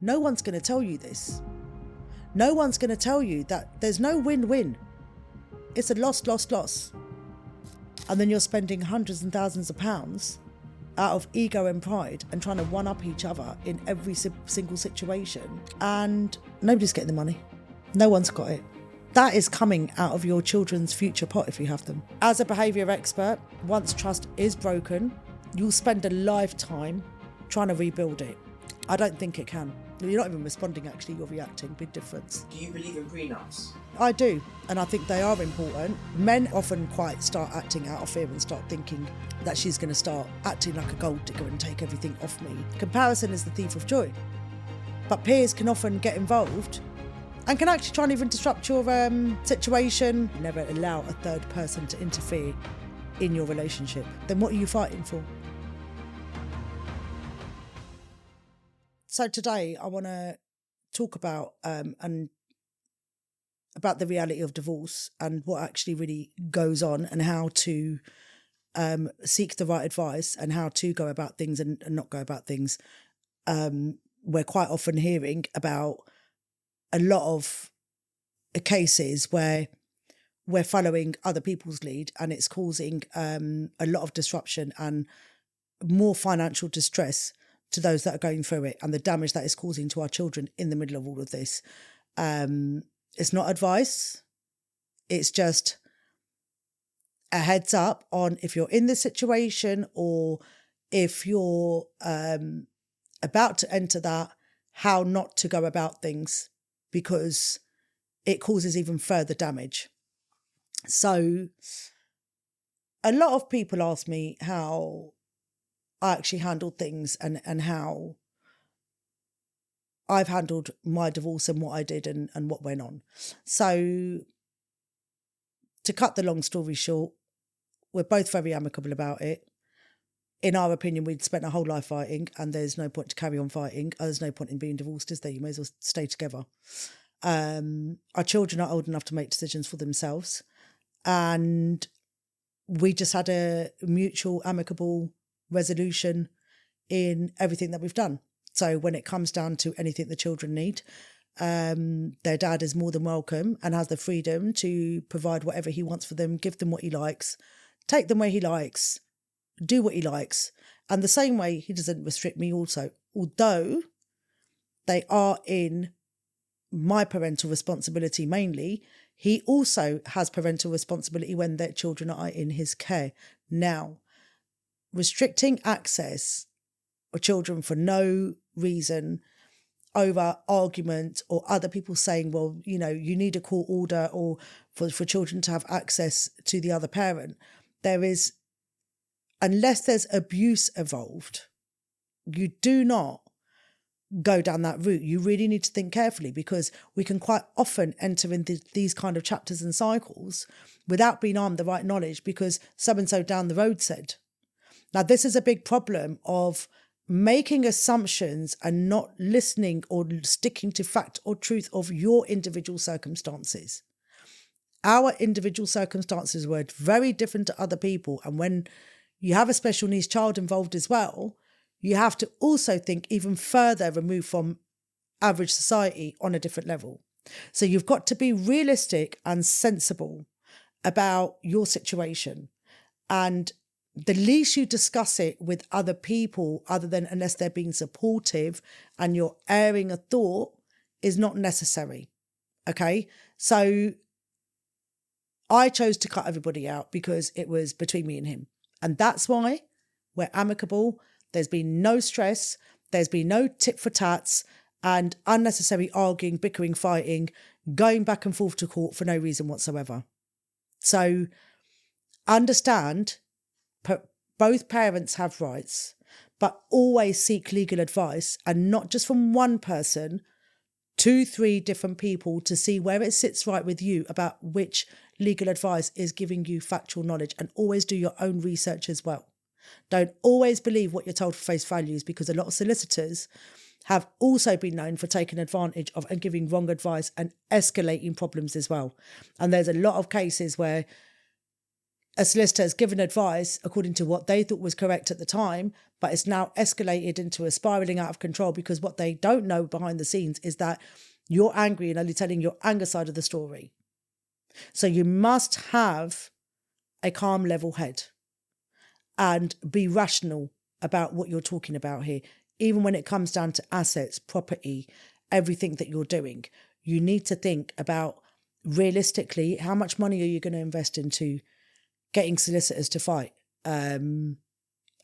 No one's going to tell you this. No one's going to tell you that there's no win-win. It's a loss, loss, loss. And then you're spending hundreds and thousands of pounds out of ego and pride and trying to one-up each other in every single situation. And nobody's getting the money. No one's got it. That is coming out of your children's future pot if you have them. As a behaviour expert, once trust is broken, you'll spend a lifetime trying to rebuild it. I don't think it can. You're not even responding, actually, you're reacting. Big difference. Do you believe in prenups? I do, and I think they are important. Men often quite start acting out of fear and start thinking that she's going to start acting like a gold digger and take everything off me. Comparison is the thief of joy. But peers can often get involved and can actually try and even disrupt your situation. Never allow a third person to interfere in your relationship. Then what are you fighting for? So today I want to talk about about the reality of divorce and what actually really goes on, and how to seek the right advice and how to go about things and not go about things. We're quite often hearing about a lot of cases where we're following other people's lead, and it's causing a lot of disruption and more financial distress to those that are going through it, and the damage that is causing to our children in the middle of all of this. It's not advice. It's just a heads up on if you're in this situation, or if you're about to enter that, how not to go about things, because it causes even further damage. So a lot of people ask me how I actually handled things and how I've handled my divorce and what I did and what went on. So to cut the long story short, we're both very amicable about it. In our opinion, we'd spent our whole life fighting, and there's no point to carry on fighting. There's no point in being divorced, is there? You may as well stay together. Our children are old enough to make decisions for themselves, and we just had a mutual, amicable resolution in everything that we've done. So when it comes down to anything the children need, their dad is more than welcome and has the freedom to provide whatever he wants for them, give them what he likes, take them where he likes, do what he likes. And the same way, he doesn't restrict me also, although they are in my parental responsibility mainly. He also has parental responsibility when their children are in his care. Now, restricting access of children for no reason, over argument or other people saying, well, you know, you need a court order or for children to have access to the other parent, there is, unless there's abuse involved, you do not go down that route. You really need to think carefully, because we can quite often enter into these kind of chapters and cycles without being armed the right knowledge, because so-and-so down the road said. Now, this is a big problem of making assumptions and not listening or sticking to fact or truth of your individual circumstances. Our individual circumstances were very different to other people. And when you have a special needs child involved as well, you have to also think even further removed from average society on a different level. So you've got to be realistic and sensible about your situation. And the least you discuss it with other people, other than unless they're being supportive and you're airing a thought, is not necessary. Okay? So I chose to cut everybody out because it was between me and him. And that's why we're amicable. There's been no stress. There's been no tit for tats and unnecessary arguing, bickering, fighting, going back and forth to court for no reason whatsoever. So understand, both parents have rights, but always seek legal advice, and not just from one person, 2-3 different people, to see where it sits right with you about which legal advice is giving you factual knowledge. And always do your own research as well. Don't always believe what you're told for face values, because a lot of solicitors have also been known for taking advantage of and giving wrong advice and escalating problems as well. And there's a lot of cases where a solicitor has given advice according to what they thought was correct at the time, but it's now escalated into a spiraling out of control because what they don't know behind the scenes is that you're angry and only telling your anger side of the story. So you must have a calm, level head and be rational about what you're talking about here. Even when it comes down to assets, property, everything that you're doing, you need to think about realistically, how much money are you going to invest into getting solicitors to fight? And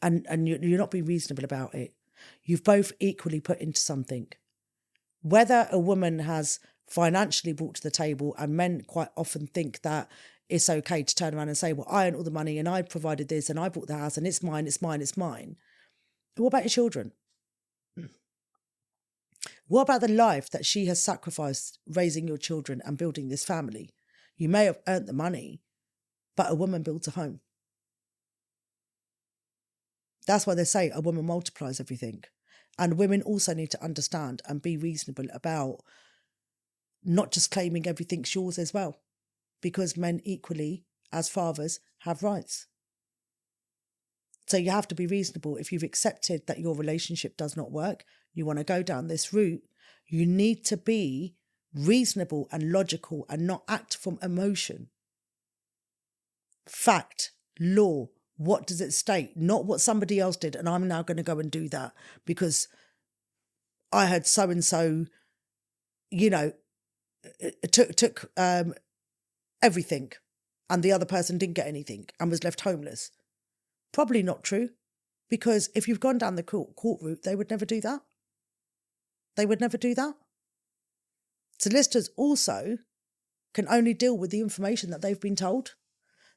you're not being reasonable about it. You've both equally put into something. Whether a woman has financially brought to the table, and men quite often think that it's okay to turn around and say, well, I earned all the money and I provided this and I bought the house and it's mine, it's mine, it's mine. What about your children? What about the life that she has sacrificed raising your children and building this family? You may have earned the money, but a woman builds a home. That's why they say a woman multiplies everything. And women also need to understand and be reasonable about not just claiming everything's yours as well, because men equally, as fathers, have rights. So you have to be reasonable. If you've accepted that your relationship does not work, you want to go down this route, you need to be reasonable and logical and not act from emotion. Fact, law, what does it state? Not what somebody else did, and I'm now going to go and do that because I heard so-and-so, took everything and the other person didn't get anything and was left homeless. Probably not true, because if you've gone down the court route, they would never do that. They would never do that. Solicitors also can only deal with the information that they've been told.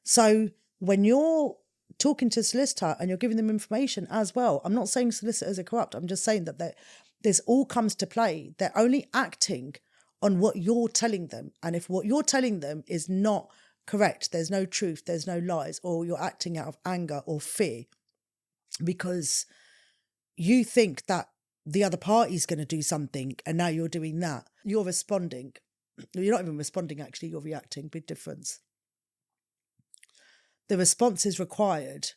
So when you're talking to a solicitor and you're giving them information as well, I'm not saying solicitors are corrupt. I'm just saying that this all comes to play. They're only acting on what you're telling them. And if what you're telling them is not correct, there's no truth, there's no lies, or you're acting out of anger or fear because you think that the other party's going to do something and now you're doing that, you're responding. You're not even responding, actually, you're reacting. Big difference. The responses required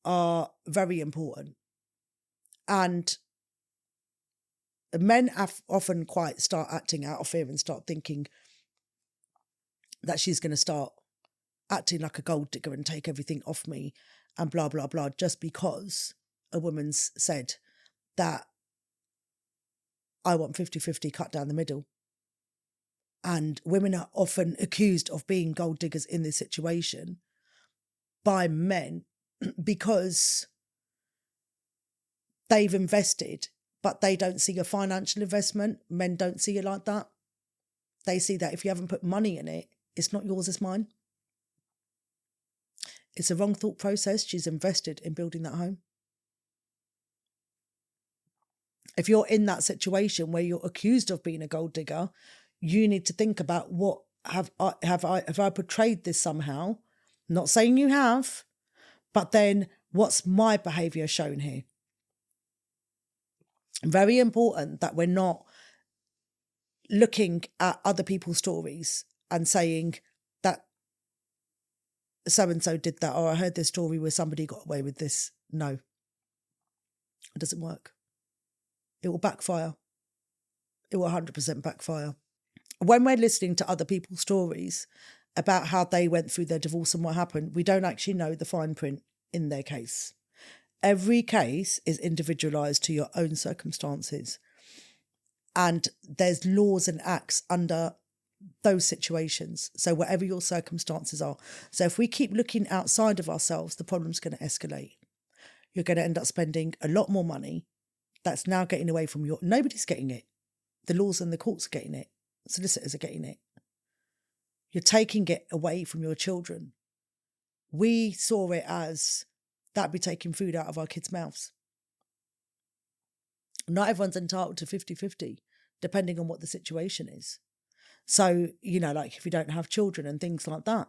are very important. And men often quite start acting out of fear and start thinking that she's going to start acting like a gold digger and take everything off me and blah, blah, blah, just because a woman's said that I want 50-50 cut down the middle. And women are often accused of being gold diggers in this situation by men because they've invested, but they don't see a financial investment. Men don't see it like that. They see that if you haven't put money in it, it's not yours, it's mine. It's a wrong thought process. She's invested in building that home. If you're in that situation where you're accused of being a gold digger, you need to think about what have I portrayed this somehow? Not saying you have, but then what's my behaviour shown here? Very important that we're not looking at other people's stories and saying that so-and-so did that, or I heard this story where somebody got away with this. No, it doesn't work. It will backfire. It will 100% backfire. When we're listening to other people's stories about how they went through their divorce and what happened, we don't actually know the fine print in their case. Every case is individualised to your own circumstances. And there's laws and acts under those situations. So whatever your circumstances are. So if we keep looking outside of ourselves, the problem's going to escalate. You're going to end up spending a lot more money. That's now getting away from nobody's getting it. The laws and the courts are getting it. Solicitors are getting it. You're taking it away from your children. We saw it as that'd be taking food out of our kids' mouths. Not everyone's entitled to 50-50, depending on what the situation is. So, like if you don't have children and things like that,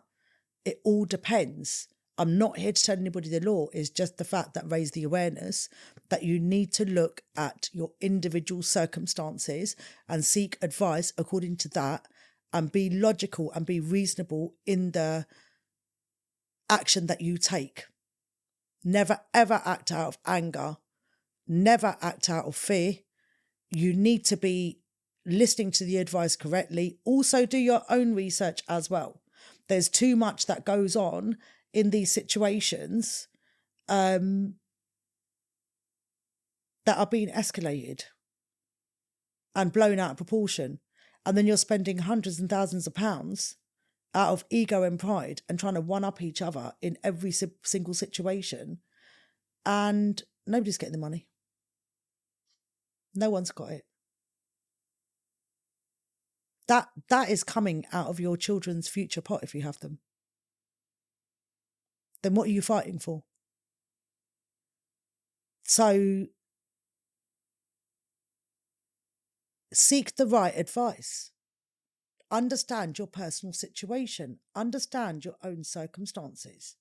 it all depends. I'm not here to tell anybody the law. It's just the fact that raise the awareness that you need to look at your individual circumstances and seek advice according to that and be logical and be reasonable in the action that you take. Never, ever act out of anger. Never act out of fear. You need to be listening to the advice correctly. Also do your own research as well. There's too much that goes on in these situations that are being escalated and blown out of proportion. And then you're spending hundreds and thousands of pounds out of ego and pride and trying to one-up each other in every single situation. And nobody's getting the money. No one's got it. That is coming out of your children's future pot if you have them. Then what are you fighting for? So seek the right advice. Understand your personal situation. Understand your own circumstances.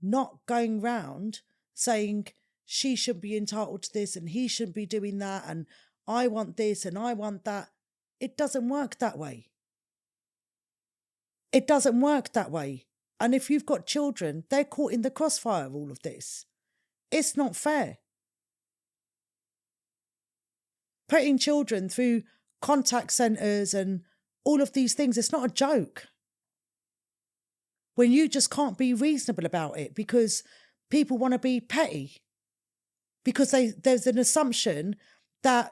Not going round saying she should be entitled to this and he shouldn't be doing that and I want this and I want that. It doesn't work that way. It doesn't work that way. And if you've got children, they're caught in the crossfire of all of this. It's not fair. Putting children through contact centres and all of these things, it's not a joke. When you just can't be reasonable about it because people want to be petty. Because there's an assumption that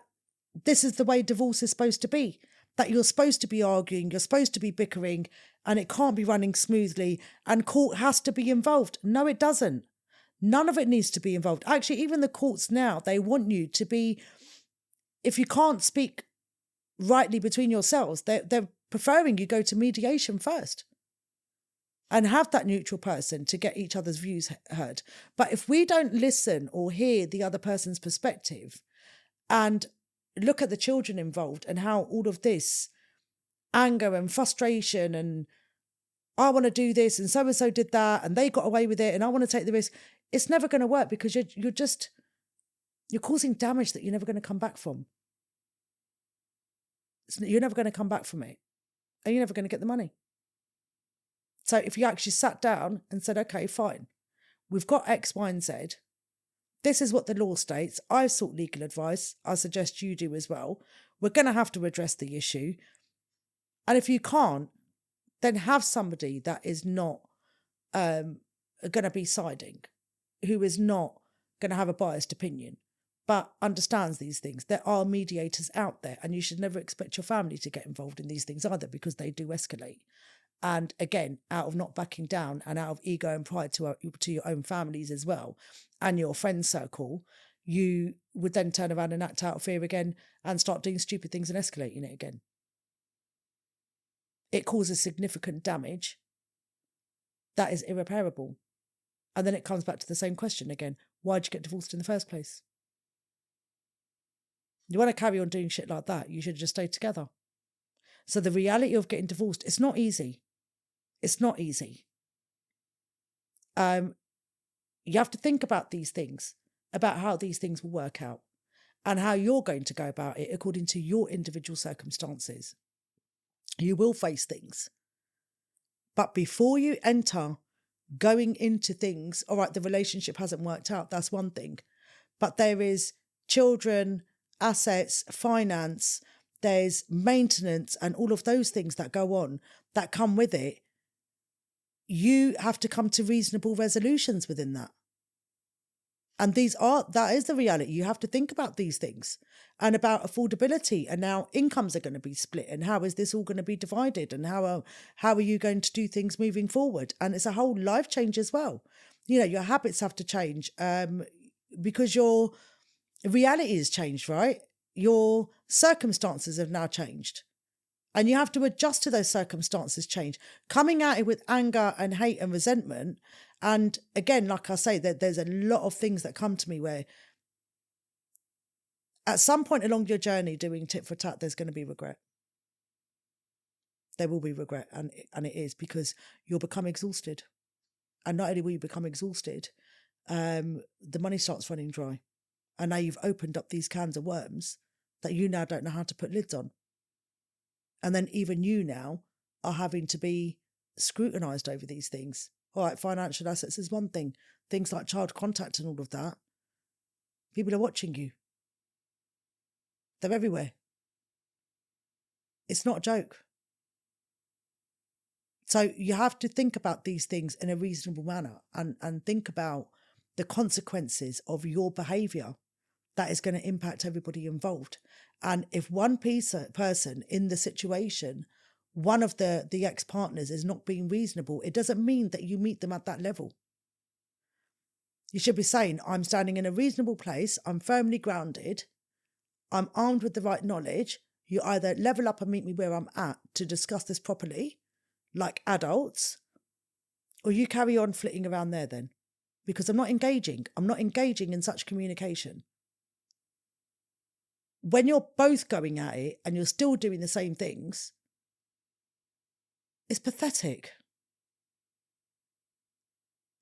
this is the way divorce is supposed to be, that you're supposed to be arguing, you're supposed to be bickering, and it can't be running smoothly, and court has to be involved. No, it doesn't. None of it needs to be involved. Actually, even the courts now, they want you to be, if you can't speak rightly between yourselves, they're preferring you go to mediation first and have that neutral person to get each other's views heard. But if we don't listen or hear the other person's perspective and look at the children involved and how all of this anger and frustration and I want to do this and so did that and they got away with it and I want to take the risk, it's never going to work because you're causing damage that you're never going to come back from. You're never going to come back from it and you're never going to get the money. So if you actually sat down and said, okay, fine, we've got X, Y, and Z. This is what the law states. I've sought legal advice. I suggest you do as well. We're going to have to address the issue. And if you can't, then have somebody that is not going to be siding, who is not going to have a biased opinion, but understands these things. There are mediators out there, and you should never expect your family to get involved in these things either because they do escalate. And again, out of not backing down and out of ego and pride to your own families as well and your friend circle, you would then turn around and act out of fear again and start doing stupid things and escalating it again. It causes significant damage that is irreparable. And then it comes back to the same question again. Why'd you get divorced in the first place? You want to carry on doing shit like that, you should just stay together. So the reality of getting divorced, it's not easy. It's not easy. You have to think about these things, about how these things will work out and how you're going to go about it according to your individual circumstances. You will face things. But before you enter going into things, all right, the relationship hasn't worked out, that's one thing. But there is children, assets, finance, there's maintenance and all of those things that go on that come with it. You have to come to reasonable resolutions within that. And that is the reality. You have to think about these things and about affordability and how incomes are going to be split and how is this all going to be divided and how are you going to do things moving forward? And it's a whole life change as well. You know, your habits have to change because your reality has changed, right? Your circumstances have now changed. And you have to adjust to those circumstances change. Coming at it with anger and hate and resentment. And again, like I say, there's a lot of things that come to me where at some point along your journey doing tit for tat, there's going to be regret. There will be regret. And it is because you'll become exhausted. And not only will you become exhausted, the money starts running dry. And now you've opened up these cans of worms that you now don't know how to put lids on. And then even you now are having to be scrutinised over these things All right, financial assets is one thing. Things like child contact and all of that. People are watching you. They're everywhere. It's not a joke. So you have to think about these things in a reasonable manner and think about the consequences of your behaviour that is going to impact everybody involved. And if one person in the situation, one of the ex-partners is not being reasonable, it doesn't mean that you meet them at that level. You should be saying, I'm standing in a reasonable place, I'm firmly grounded, I'm armed with the right knowledge. You either level up and meet me where I'm at to discuss this properly, like adults, or you carry on flitting around there then. Because I'm not engaging. I'm not engaging in such communication. When you're both going at it and you're still doing the same things, it's pathetic.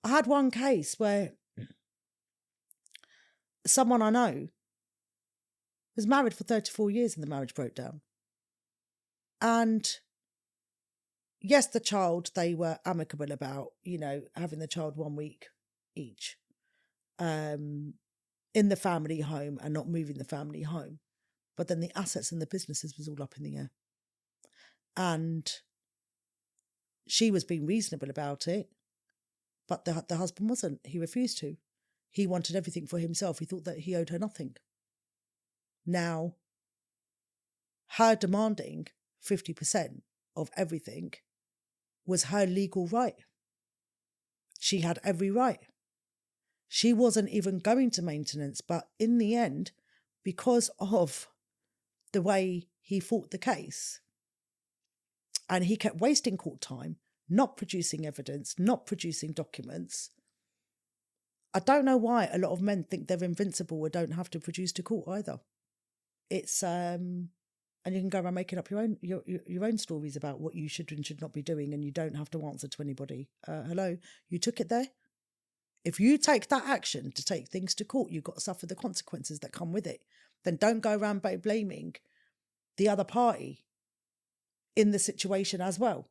I had one case where someone I know was married for 34 years and the marriage broke down. And yes, the child, they were amicable about, having the child 1 week each in the family home and not moving the family home. But then the assets and the businesses was all up in the air. And she was being reasonable about it, but the husband wasn't. He refused to. He wanted everything for himself. He thought that he owed her nothing. Now, her demanding 50% of everything was her legal right. She had every right. She wasn't even going to maintenance, but in the end, because of the way he fought the case, and he kept wasting court time, not producing evidence, not producing documents. I don't know why a lot of men think they're invincible or don't have to produce to court either. It's and you can go around making up your own stories about what you should and should not be doing, and you don't have to answer to anybody. Hello, you took it there. If you take that action to take things to court, you've got to suffer the consequences that come with it. Then don't go around blaming the other party in the situation as well.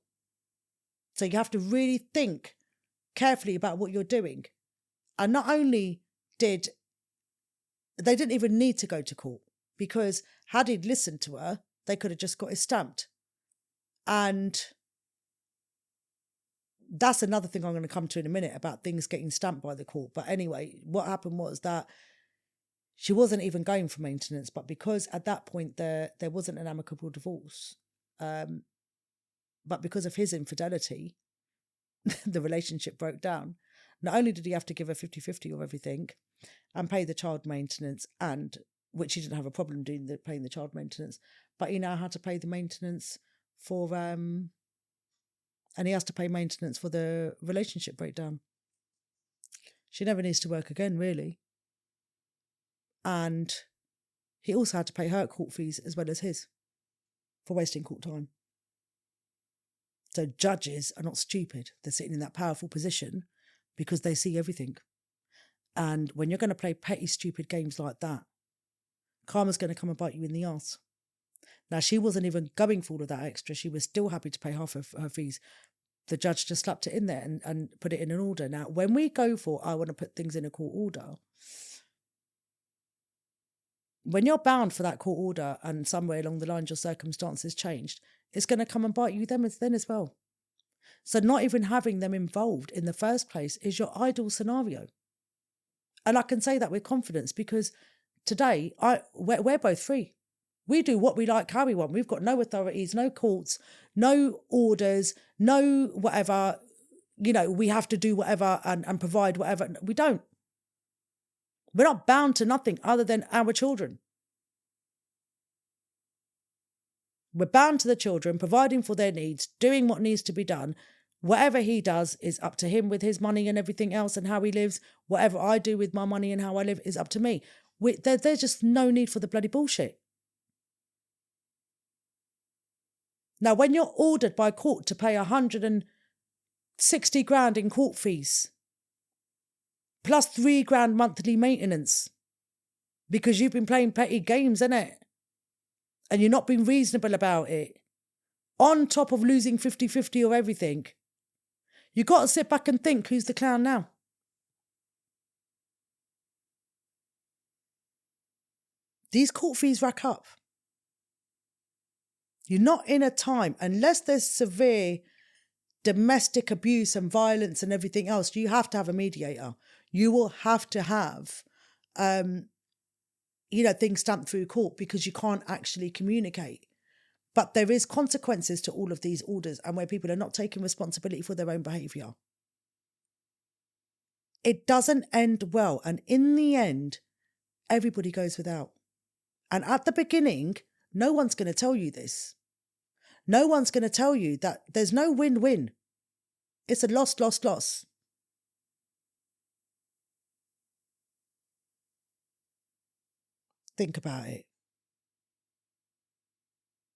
So you have to really think carefully about what you're doing. And not only they didn't even need to go to court, because had he listened to her, they could have just got it stamped. And that's another thing I'm going to come to in a minute about things getting stamped by the court. But anyway, what happened was that she wasn't even going for maintenance, but because at that point there wasn't an amicable divorce, but because of his infidelity, the relationship broke down. Not only did he have to give her 50-50 of everything and pay the child maintenance, and which he didn't have a problem doing, paying the child maintenance, but he now had to pay the maintenance for and he has to pay maintenance for the relationship breakdown. She never needs to work again, really. And he also had to pay her court fees as well as his for wasting court time. So judges are not stupid. They're sitting in that powerful position because they see everything. And when you're going to play petty, stupid games like that, karma's going to come and bite you in the arse. Now, she wasn't even going for all of that extra. She was still happy to pay half of her fees. The judge just slapped it in there and put it in an order. Now, when we go for, I want to put things in a court order, when you're bound for that court order and somewhere along the line your circumstances changed, it's going to come and bite you then as well. So not even having them involved in the first place is your ideal scenario. And I can say that with confidence because today we're both free. We do what we like, how we want. We've got no authorities, no courts, no orders, no whatever, we have to do whatever and provide whatever. We don't. We're not bound to nothing other than our children. We're bound to the children, providing for their needs, doing what needs to be done. Whatever he does is up to him with his money and everything else and how he lives. Whatever I do with my money and how I live is up to me. There's just no need for the bloody bullshit. Now, when you're ordered by court to pay 160 grand in court fees, plus 3 grand monthly maintenance, because you've been playing petty games, innit? And you're not being reasonable about it, on top of losing 50-50 or everything, You got to sit back and think, who's the clown now? These court fees rack up. You're not in a time, unless there's severe domestic abuse and violence and everything else, you have to have a mediator. You will have to have, things stamped through court because you can't actually communicate. But there is consequences to all of these orders, and where people are not taking responsibility for their own behaviour. It doesn't end well. And in the end, everybody goes without. And at the beginning, no one's going to tell you this. No one's going to tell you that there's no win-win. It's a loss, loss, loss. Think about it.